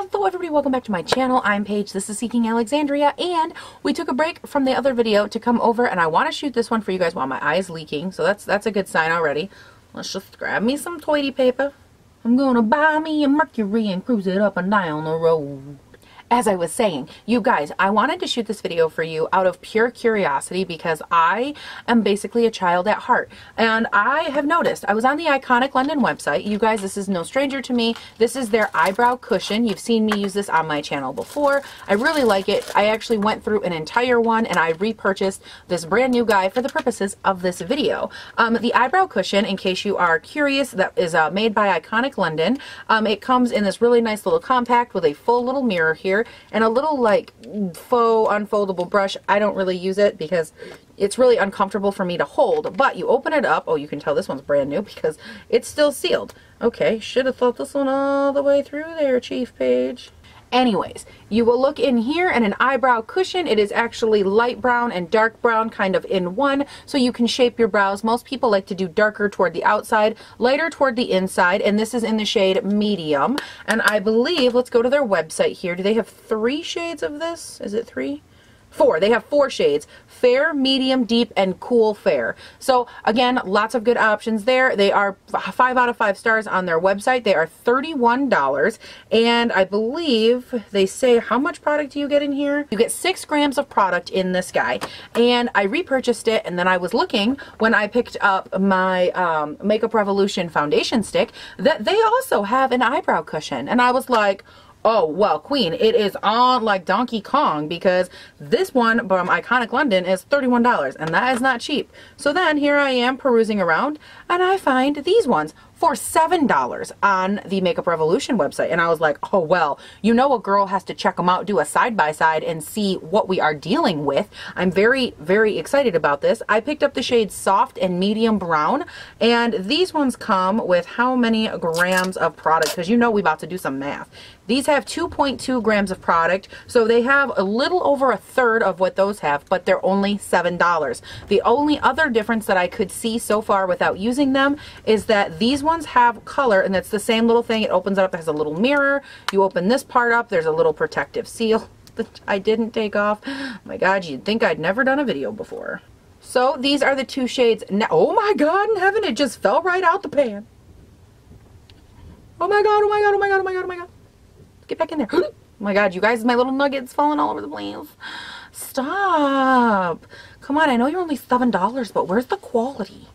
Hello everybody, welcome back to my channel. I'm Paige, this is Seeking Alexandria, and we took a break from the other video to come over, and I want to shoot this one for you guys while my eye is leaking, so that's a good sign already. Let's just grab me some toilet paper. I'm gonna buy me a Mercury and cruise it up and down the road. As I was saying, you guys, I wanted to shoot this video for you out of pure curiosity because I am basically a child at heart. And I have noticed, I was on the Iconic London website. You guys, this is no stranger to me. This is their eyebrow cushion. You've seen me use this on my channel before. I really like it. I actually went through an entire one and I repurchased this brand new guy for the purposes of this video. The eyebrow cushion, in case you are curious, that is made by Iconic London. It comes in this really nice little compact with a full little mirror here and a little like faux unfoldable brush. I don't really use it because it's really uncomfortable for me to hold, but you open it up. Oh, you can tell this one's brand new because it's still sealed. Okay, should have thought this one all the way through there, Chief Paige. Anyways, you will look in here and an eyebrow cushion. It is actually light brown and dark brown kind of in one, so you can shape your brows. Most people like to do darker toward the outside, lighter toward the inside, and this is in the shade medium. And I believe, let's go to their website here. Do they have 3 shades of this? Is it 3? 4. They have 4 shades: fair, medium, deep, and cool fair. So again, lots of good options there. They are 5 out of 5 stars on their website. They are $31, and I believe they say how much product do you get in here? You get 6 grams of product in this guy, and I repurchased it, and then I was looking when I picked up my Makeup Revolution foundation stick that they also have an eyebrow cushion, and I was like, oh, well, Queen, it is on like Donkey Kong, because this one from Iconic London is $31, and that is not cheap. So then here I am perusing around, and I find these ones for $7 on the Makeup Revolution website. And I was like, oh, well, you know, a girl has to check them out, do a side-by-side, and see what we are dealing with. I'm very, very excited about this. I picked up the shades soft and medium brown, and these ones come with how many grams of product? Because you know we about to do some math. These have 2.2 grams of product, so they have a little over a third of what those have, but they're only $7. The only other difference that I could see so far without using them is that these ones have color, and it's the same little thing. It opens up, it has a little mirror. You open this part up, there's a little protective seal that I didn't take off. Oh my God, you'd think I'd never done a video before. So these are the 2 shades. Now, oh my God in heaven, it just fell right out the pan. Oh my God, oh my God, oh my God, oh my God, oh my God. Get back in there. Oh my God, you guys, my little nuggets falling all over the place. Stop. Come on, I know you're only $7, but where's the quality?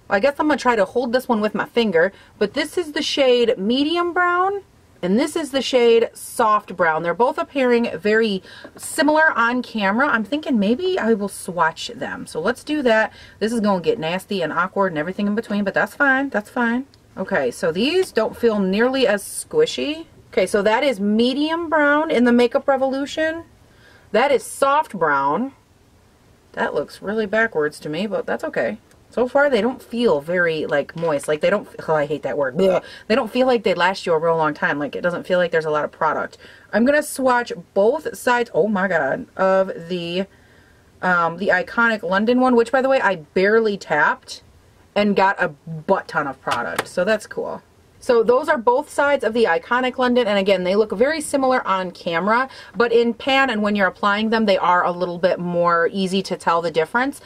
Well, I guess I'm going to try to hold this one with my finger, but this is the shade medium brown, and this is the shade soft brown. They're both appearing very similar on camera. I'm thinking maybe I will swatch them. So let's do that. This is going to get nasty and awkward and everything in between, but that's fine. That's fine. Okay, so these don't feel nearly as squishy. Okay, so that is medium brown in the Makeup Revolution. That is soft brown. That looks really backwards to me, but that's okay. So far, they don't feel very, like, moist. Like, they don't, oh, I hate that word. Blech. They don't feel like they last you a real long time. Like, it doesn't feel like there's a lot of product. I'm going to swatch both sides, oh my God, of the Iconic London one, which, by the way, I barely tapped and got a butt ton of product. So that's cool. So those are both sides of the Iconic London, and again, they look very similar on camera, but in pan and when you're applying them, they are a little bit more easy to tell the difference.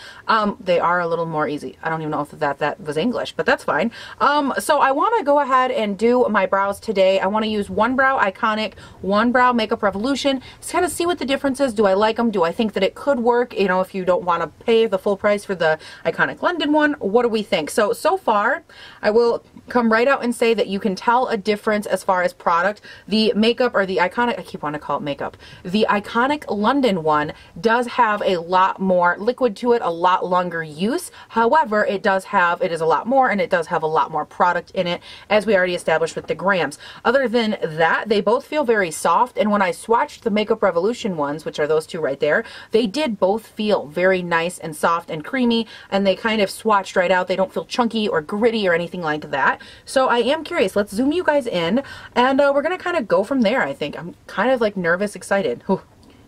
They are a little more easy. I don't even know if that was English, but that's fine. So I want to go ahead and do my brows today. I want to use one brow Iconic, one brow Makeup Revolution, to kind of see what the difference is. Do I like them? Do I think that it could work? You know, if you don't want to pay the full price for the Iconic London one, what do we think? So far, I will come right out and say that you can tell a difference as far as product. The makeup, or the Iconic, I keep wanting to call it makeup, the Iconic London one does have a lot more liquid to it, a lot longer use. However, it is a lot more, and it does have a lot more product in it, as we already established with the grams. Other than that, they both feel very soft, and when I swatched the Makeup Revolution ones, which are those 2 right there, they did both feel very nice and soft and creamy, and they kind of swatched right out. They don't feel chunky or gritty or anything like that. So I am curious. Let's zoom you guys in, and we're going to kind of go from there, I think. I'm kind of like nervous, excited. Whew.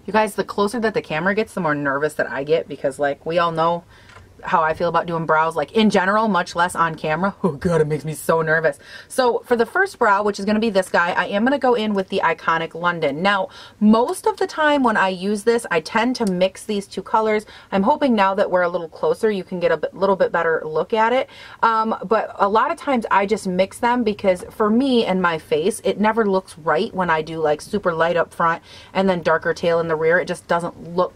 You guys, the closer that the camera gets, the more nervous that I get, because like we all know, how I feel about doing brows, like in general, much less on camera. Oh God, it makes me so nervous. So for the first brow, which is going to be this guy, I am going to go in with the Iconic London. Now, most of the time when I use this, I tend to mix these two colors. I'm hoping now that we're a little closer, you can get a little bit better look at it. But a lot of times I just mix them because for me and my face, it never looks right when I do like super light up front and then darker tail in the rear. It just doesn't look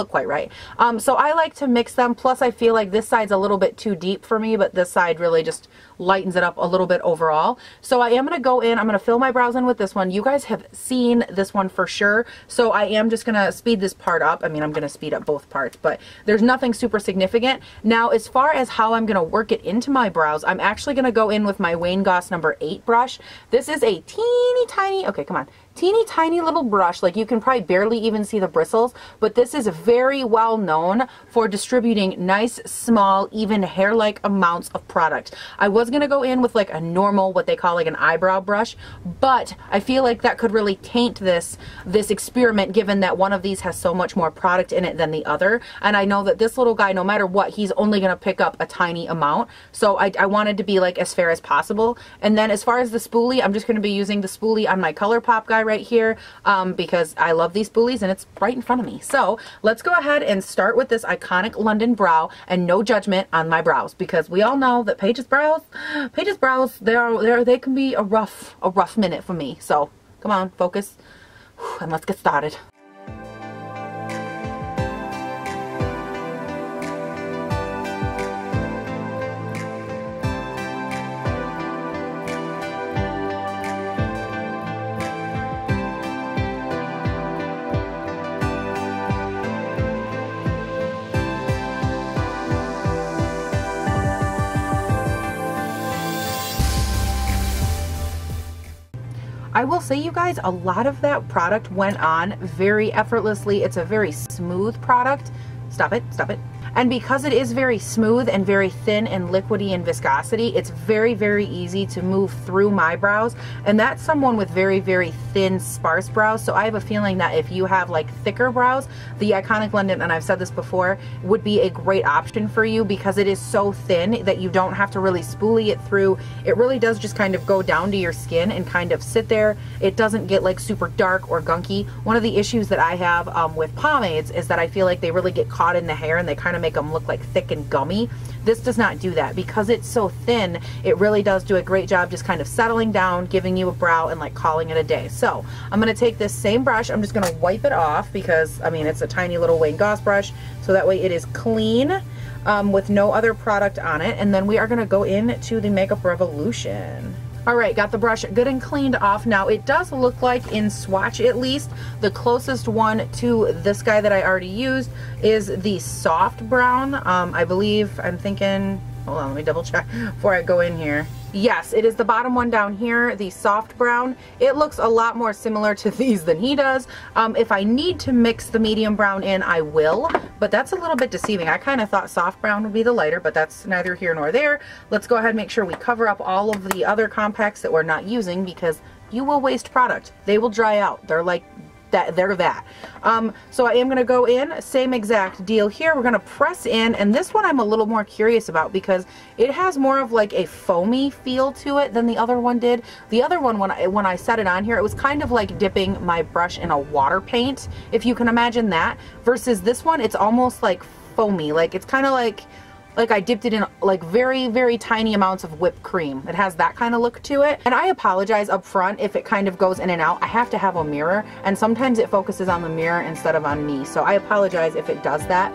quite right. So I like to mix them. Plus I feel like this side's a little bit too deep for me, but this side really just lightens it up a little bit overall. So I am going to go in, I'm going to fill my brows in with this one. You guys have seen this one for sure. So I am just going to speed this part up. I mean, I'm going to speed up both parts, but there's nothing super significant. Now, as far as how I'm going to work it into my brows, I'm actually going to go in with my Wayne Goss number 8 brush. This is a teeny tiny, okay, come on, teeny tiny little brush. Like you can probably barely even see the bristles, but this is very well known for distributing nice, small, even hair-like amounts of product. I was going to go in with like a normal, what they call like an eyebrow brush, but I feel like that could really taint this experiment, given that one of these has so much more product in it than the other. And I know that this little guy, no matter what, he's only going to pick up a tiny amount. So I wanted to be like as fair as possible. And then as far as the spoolie, I'm just going to be using the spoolie on my ColourPop guy right here because I love these spoolies and it's right in front of me. So let's go ahead and start with this Iconic London brow, and no judgment on my brows because we all know that Paige's brows, they can be a rough minute for me. So come on, focus, and let's get started. I will say, you guys, a lot of that product went on very effortlessly. It's a very smooth product. Stop it, stop it. And because it is very smooth and very thin and liquidy in viscosity, it's very, very easy to move through my brows. And that's someone with very, very thin, sparse brows. So I have a feeling that if you have like thicker brows, the Iconic London, and I've said this before, would be a great option for you because it is so thin that you don't have to really spoolie it through. It really does just kind of go down to your skin and kind of sit there. It doesn't get like super dark or gunky. One of the issues that I have with pomades is that I feel like they really get caught in the hair and they kind of make them look like thick and gummy. This does not do that. Because it's so thin, it really does do a great job just kind of settling down, giving you a brow, and like calling it a day. So I'm going to take this same brush, I'm just going to wipe it off because, I mean, it's a tiny little Wayne Goss brush, so that way it is clean with no other product on it. And then we are going to go into the Makeup Revolution. Alright, got the brush good and cleaned off. Now it does look like, in swatch at least, the closest one to this guy that I already used is the soft brown. I believe, I'm thinking, hold on, let me double check before I go in here. Yes, it is the bottom one down here, the soft brown. It looks a lot more similar to these than he does. If I need to mix the medium brown in, I will, but that's a little bit deceiving. I kind of thought soft brown would be the lighter, but that's neither here nor there. Let's go ahead and make sure we cover up all of the other compacts that we're not using because you will waste product. They will dry out. They're like that. So I am going to go in, same exact deal here. We're going to press in, and this one I'm a little more curious about because it has more of like a foamy feel to it than the other one did. The other one, when I set it on here, it was kind of like dipping my brush in a water paint, if you can imagine that, versus this one, it's almost like foamy. Like it's kind of like I dipped it in like very, very tiny amounts of whipped cream. It has that kind of look to it. And I apologize up front if it kind of goes in and out. I have to have a mirror, and sometimes it focuses on the mirror instead of on me. So I apologize if it does that.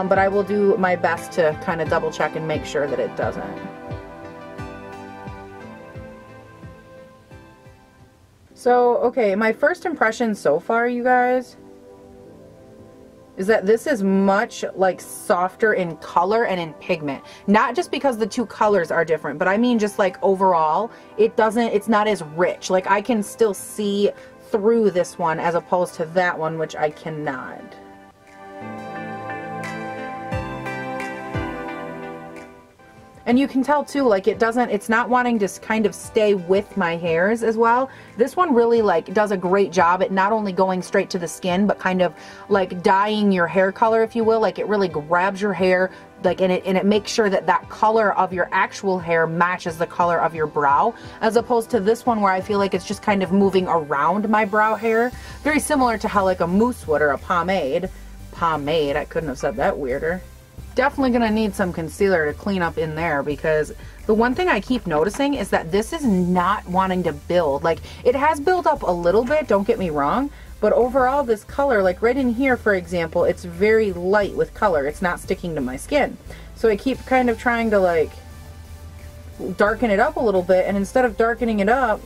But I will do my best to kind of double check and make sure that it doesn't. So, okay, my first impression so far, you guys, is that this is much like softer in color and in pigment. Not just because the two colors are different, but I mean just like overall, it's not as rich. Like I can still see through this one as opposed to that one, which I cannot. And you can tell too, like it's not wanting to kind of stay with my hairs as well. This one really like does a great job at not only going straight to the skin, but kind of like dyeing your hair color, if you will. Like it really grabs your hair, like, and it makes sure that that color of your actual hair matches the color of your brow, as opposed to this one where I feel like it's just kind of moving around my brow hair. Very similar to how like a mousse would, or a pomade. I couldn't have said that weirder. Definitely gonna need some concealer to clean up in there, because the one thing I keep noticing is that this is not wanting to build. Like it has built up a little bit, don't get me wrong, but overall this color, like right in here for example, it's very light with color. It's not sticking to my skin. So I keep kind of trying to like darken it up a little bit, and instead of darkening it up,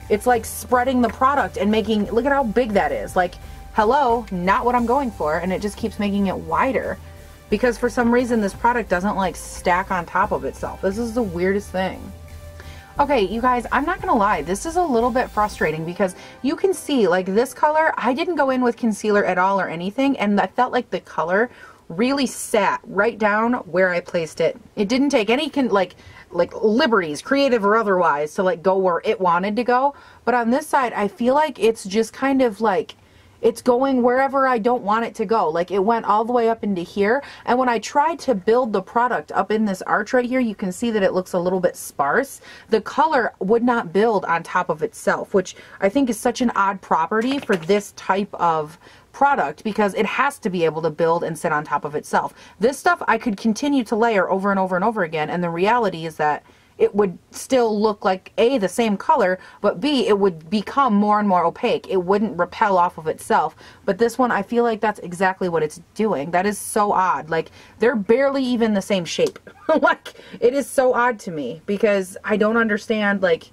it's like spreading the product and making, look at how big that is. Like, hello, not what I'm going for, and it just keeps making it wider. Because for some reason this product doesn't like stack on top of itself. This is the weirdest thing. Okay, you guys, I'm not gonna lie, this is a little bit frustrating because you can see like this color, I didn't go in with concealer at all or anything, and I felt like the color really sat right down where I placed it. It didn't take any like liberties, creative or otherwise, to like go where it wanted to go. But on this side, I feel like it's just kind of like, it's going wherever I don't want it to go. Like it went all the way up into here. And when I tried to build the product up in this arch right here, you can see that it looks a little bit sparse. The color would not build on top of itself, which I think is such an odd property for this type of product, because it has to be able to build and sit on top of itself. This stuff I could continue to layer over and over and over again. And the reality is that it would still look like A, the same color, but B, it would become more and more opaque. It wouldn't repel off of itself. But this one, I feel like that's exactly what it's doing. That is so odd. Like, they're barely even the same shape. Like, it is so odd to me because I don't understand, like,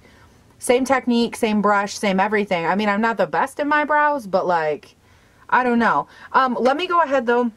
same technique, same brush, same everything. I mean, I'm not the best in my brows, but like, I don't know. Let me go ahead though.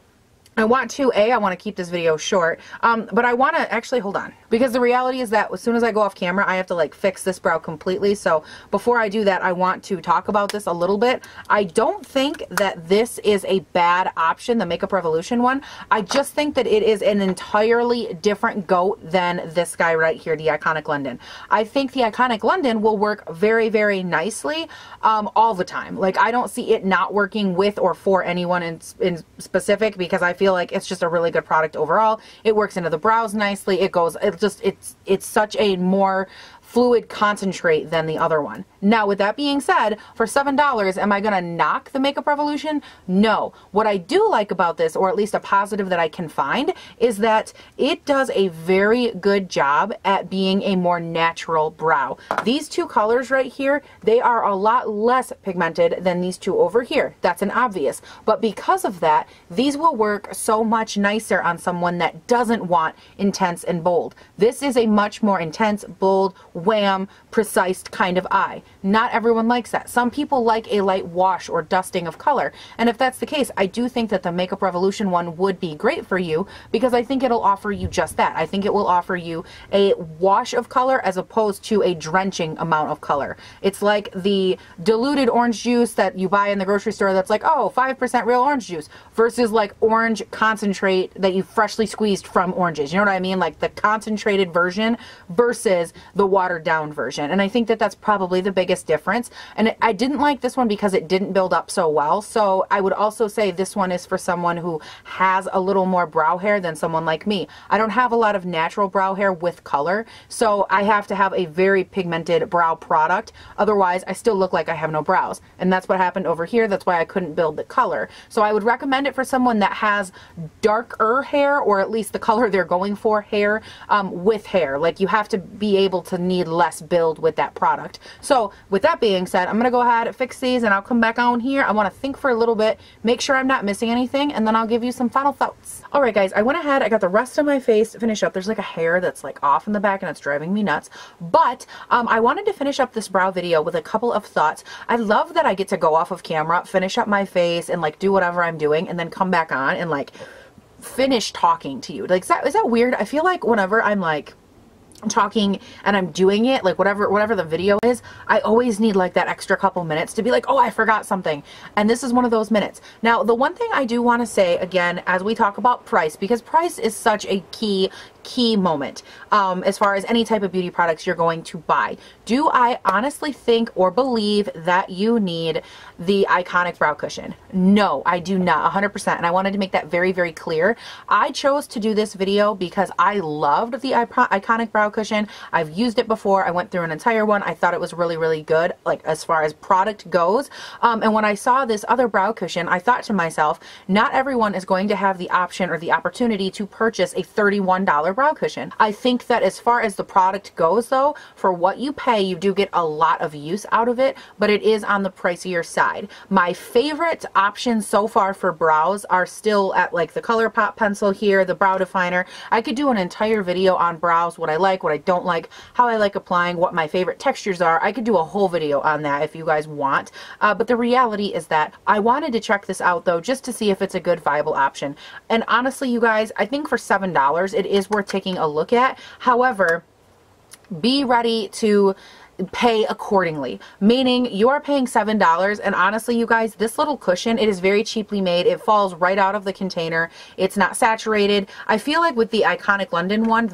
I want to keep this video short, but I want to actually, hold on, because the reality is that as soon as I go off camera, I have to like fix this brow completely. So before I do that, I want to talk about this a little bit. I don't think that this is a bad option, the Makeup Revolution one. I just think that it is an entirely different goat than this guy right here, the Iconic London. I think the Iconic London will work very, very nicely all the time. Like, I don't see it not working with or for anyone in specific, because I feel like it's just a really good product overall. It works into the brows nicely. It's such a more fluid concentrate than the other one. Now, with that being said, for $7, am I going to knock the Makeup Revolution? No. What I do like about this, or at least a positive that I can find, is that it does a very good job at being a more natural brow. These two colors right here, they are a lot less pigmented than these two over here. That's an obvious. But because of that, these will work so much nicer on someone that doesn't want intense and bold. This is a much more intense, bold, wham, precise kind of eye. Not everyone likes that. Some people like a light wash or dusting of color. And if that's the case, I do think that the Makeup Revolution one would be great for you, because I think it'll offer you just that. I think it will offer you a wash of color as opposed to a drenching amount of color. It's like the diluted orange juice that you buy in the grocery store that's like, oh, 5% real orange juice, versus like orange concentrate that you freshly squeezed from oranges. You know what I mean? Like the concentrated version versus the watered down version. And I think that that's probably the biggest difference. And I didn't like this one because it didn't build up so well. So I would also say this one is for someone who has a little more brow hair than someone like me. I don't have a lot of natural brow hair with color, so I have to have a very pigmented brow product. Otherwise, I still look like I have no brows. And that's what happened over here. That's why I couldn't build the color. So I would recommend it for someone that has darker hair, or at least the color they're going for, hair, with hair. Like, you have to be able to need less build with that product. So with that being said, I'm gonna go ahead and fix these, and I'll come back on here. I want to think for a little bit, make sure I'm not missing anything, and then I'll give you some final thoughts. All right, guys, I went ahead, I got the rest of my face finished up. There's like a hair that's like off in the back and it's driving me nuts, but I wanted to finish up this brow video with a couple of thoughts. I love that I get to go off of camera, finish up my face, and like do whatever I'm doing, and then come back on and like finish talking to you. Like, is that weird? I feel like whenever I'm like talking and I'm doing it, like whatever the video is, I always need like that extra couple minutes to be like, oh, I forgot something. And this is one of those minutes. Now, the one thing I do want to say again, as we talk about price, because price is such a key moment as far as any type of beauty products you're going to buy. Do I honestly think or believe that you need the Iconic Brow Cushion? No, I do not, 100%. And I wanted to make that very, very clear. I chose to do this video because I loved the Iconic Brow Cushion. I've used it before. I went through an entire one. I thought it was really, really good, like as far as product goes. And when I saw this other brow cushion, I thought to myself, not everyone is going to have the option or the opportunity to purchase a $31 brow cushion. I think that as far as the product goes though, for what you pay, you do get a lot of use out of it, but it is on the pricier side. My favorite options so far for brows are still at like the ColourPop pencil here, the brow definer. I could do an entire video on brows, what I like, what I don't like, how I like applying, what my favorite textures are. I could do a whole video on that if you guys want. But the reality is that I wanted to check this out though, just to see if it's a good viable option. And honestly, you guys, I think for $7, it is worth taking a look at. However, be ready to pay accordingly, meaning you are paying $7. And honestly, you guys, this little cushion, it is very cheaply made. It falls right out of the container. It's not saturated. I feel like with the Iconic London one,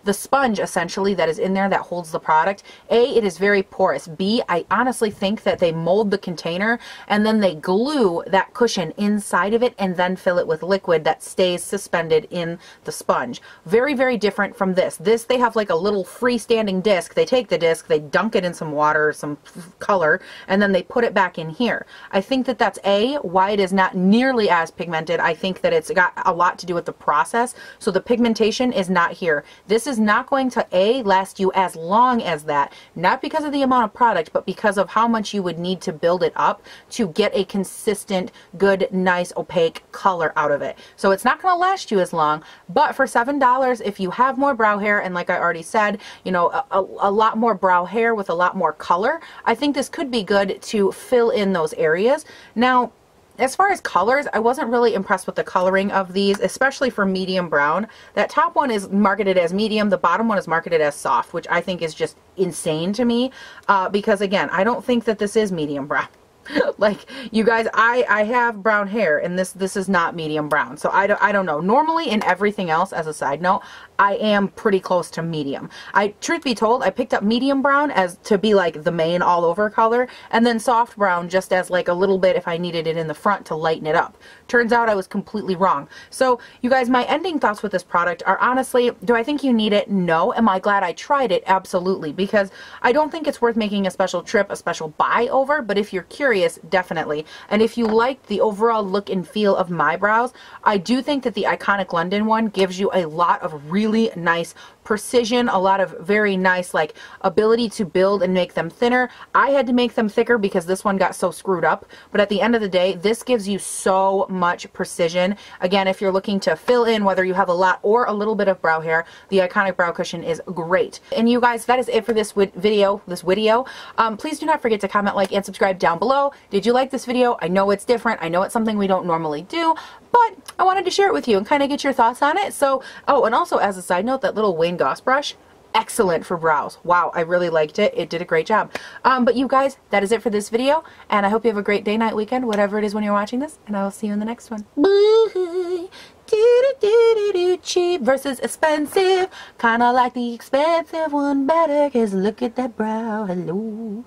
the sponge essentially that is in there that holds the product, A, it is very porous. B, I honestly think that they mold the container and then they glue that cushion inside of it and then fill it with liquid that stays suspended in the sponge. Very, very different from this. This, they have like a little freestanding disc. They take the disc, they dunk it in some water or some color, and then they put it back in here. I think that that's A, why it is not nearly as pigmented. I think that it's got a lot to do with the process. So the pigmentation is not here. This is not going to A, last you as long as that, not because of the amount of product, but because of how much you would need to build it up to get a consistent, good, nice, opaque color out of it. So it's not going to last you as long, but for $7, if you have more brow hair, and like I already said, you know, a lot more brow hair with a lot more color, I think this could be good to fill in those areas. Now, as far as colors, I wasn't really impressed with the coloring of these, especially for medium brown. That top one is marketed as medium. The bottom one is marketed as soft, which I think is just insane to me because, again, I don't think that this is medium brown. Like, you guys, I have brown hair, and this is not medium brown. So I don't know. Normally in everything else, as a side note, I am pretty close to medium. Truth be told, I picked up medium brown as to be like the main all over color, and then soft brown just as like a little bit if I needed it in the front to lighten it up. Turns out I was completely wrong. So you guys, my ending thoughts with this product are, honestly, do I think you need it? No. Am I glad I tried it? Absolutely. Because I don't think it's worth making a special trip, a special buy over, but if you're curious, definitely. And if you like the overall look and feel of my brows, I do think that the Iconic London one gives you a lot of really nice precision, a lot of very nice like ability to build and make them thinner. I had to make them thicker because this one got so screwed up, but at the end of the day, this gives you so much precision. Again, if you're looking to fill in whether you have a lot or a little bit of brow hair, the Iconic Brow Cushion is great. And you guys, that is it for this video. Please do not forget to comment, like, and subscribe down below. Did you like this video? I know it's different. I know it's something we don't normally do, but I wanted to share it with you and kind of get your thoughts on it. So, oh, and also as a side note, that little Wayne Goss brush, excellent for brows. Wow, I really liked it. It did a great job. But you guys, that is it for this video, and I hope you have a great day, night, weekend, whatever it is when you're watching this, and I will see you in the next one. Bye. Cheap versus expensive. Kinda like the expensive one better, cause look at that brow. Hello.